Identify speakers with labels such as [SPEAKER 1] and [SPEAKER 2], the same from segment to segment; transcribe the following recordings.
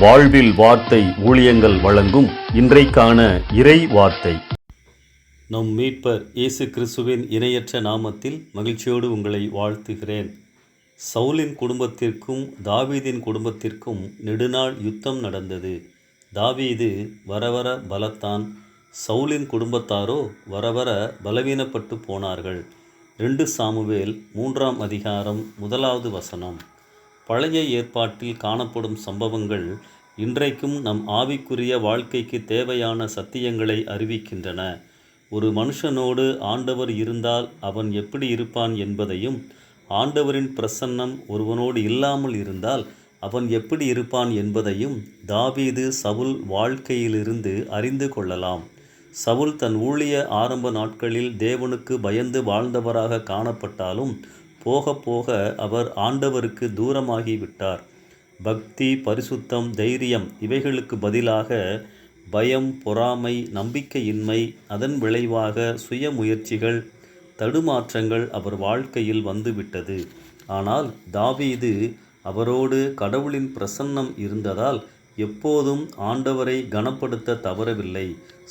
[SPEAKER 1] வாழ்வில் வார்த்தை ஊழியங்கள் வழங்கும் இன்றைக்கான இறை வார்த்தை. நம் மீட்பர் இயேசு கிறிஸ்துவின் இணையற்ற நாமத்தில் மகிழ்ச்சியோடு உங்களை வாழ்த்துகிறேன். சவுலின் குடும்பத்திற்கும் தாவீதின் குடும்பத்திற்கும் நெடுநாள் யுத்தம் நடந்தது. தாவீது வரவர பலத்தான், சவுலின் குடும்பத்தாரோ வரவர பலவீனப்பட்டு போனார்கள். 2 சாமுவேல் 3ஆம் அதிகாரம் 1வது வசனம். பழைய ஏற்பாட்டில் காணப்படும் சம்பவங்கள் இன்றைக்கும் நம் ஆவிக்குரிய வாழ்க்கைக்கு தேவையான சத்தியங்களை அறிவிக்கின்றன. ஒரு மனுஷனோடு ஆண்டவர் இருந்தால் அவன் எப்படி இருப்பான் என்பதையும், ஆண்டவரின் பிரசன்னம் ஒருவனோடு இல்லாமல் இருந்தால் அவன் எப்படி இருப்பான் என்பதையும் தாவீது சவுல் வாழ்க்கையிலிருந்து அறிந்து கொள்ளலாம். சவுல் தன் ஊழிய ஆரம்ப நாட்களில் தேவனுக்கு பயந்து வாழ்ந்தவராக காணப்பட்டாலும் போக போக அவர் ஆண்டவருக்கு தூரமாகிவிட்டார். பக்தி, பரிசுத்தம், தைரியம் இவைகளுக்கு பதிலாக பயம், பொறாமை, நம்பிக்கையின்மை, அதன் விளைவாக சுய முயற்சிகள், தடுமாற்றங்கள் அவர் வாழ்க்கையில் வந்துவிட்டது. ஆனால் தாவீது அவரோடு கடவுளின் பிரசன்னம் இருந்ததால் எப்போதும் ஆண்டவரை கனப்படுத்த தவறவில்லை.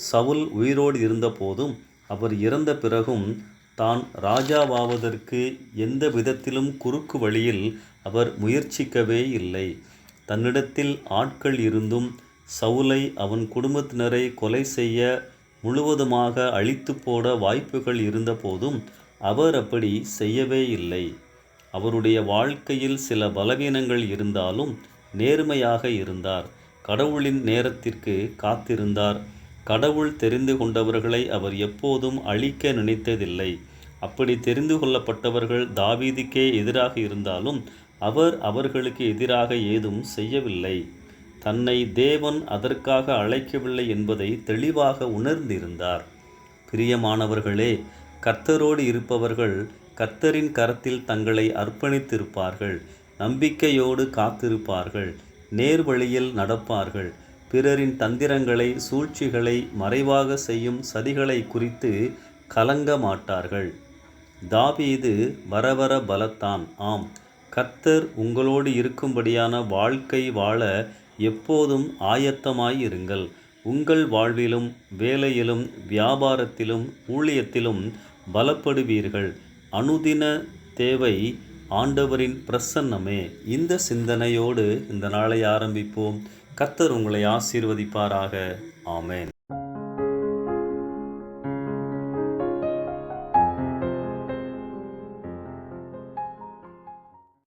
[SPEAKER 1] சவுல் உயிரோடு இருந்தபோதும் அவர் இறந்த பிறகும் தான் ராஜாவாவதற்கு எந்த விதத்திலும் குறுக்கு வழியில் அவர் முயற்சிக்கவே இல்லை. தன்னிடத்தில் ஆட்கள் இருந்தும் சவுலை, அவன் குடும்பத்தினரை கொலை செய்ய, முழுவதுமாக அழித்து போட வாய்ப்புகள் இருந்தபோதும் அவர் அப்படி செய்யவே இல்லை. அவருடைய வாழ்க்கையில் சில பலவீனங்கள் இருந்தாலும் நேர்மையாக இருந்தார். கடவுளின் நேரத்திற்கு காத்திருந்தார். கடவுள் தெரிந்து கொண்டவர்களை அவர் எப்போதும் அழிக்க நினைத்ததில்லை. அப்படி தெரிந்து கொள்ளப்பட்டவர்கள் தாவீதுக்கே எதிராக இருந்தாலும் அவர் அவர்களுக்கு எதிராக ஏதும் செய்யவில்லை. தன்னை தேவன் அதற்காக அழைக்கவில்லை என்பதை தெளிவாக உணர்ந்திருந்தார். பிரியமானவர்களே, கர்த்தரோடு இருப்பவர்கள் கர்த்தரின் கரத்தில் தங்களை அர்ப்பணித்திருப்பார்கள். நம்பிக்கையோடு காத்திருப்பார்கள். நேர்வழியில் நடப்பார்கள். பிறரின் தந்திரங்களை, சூழ்ச்சிகளை, மறைவாக செய்யும் சதிகளை குறித்து கலங்க மாட்டார்கள். தாவீது வரவர பலத்தான். ஆம், கர்த்தர் உங்களோடு இருக்கும்படியான வாழ்க்கை வாழ எப்போதும் ஆயத்தமாயிருங்கள். உங்கள் வாழ்விலும், வேலையிலும், வியாபாரத்திலும், ஊழியத்திலும் பலப்படுவீர்கள். அனுதின தேவை ஆண்டவரின் பிரசன்னமே. இந்த சிந்தனையோடு இந்த நாளை ஆரம்பிப்போம். கர்த்தர் உங்களை ஆசீர்வதிப்பாராக. ஆமென்.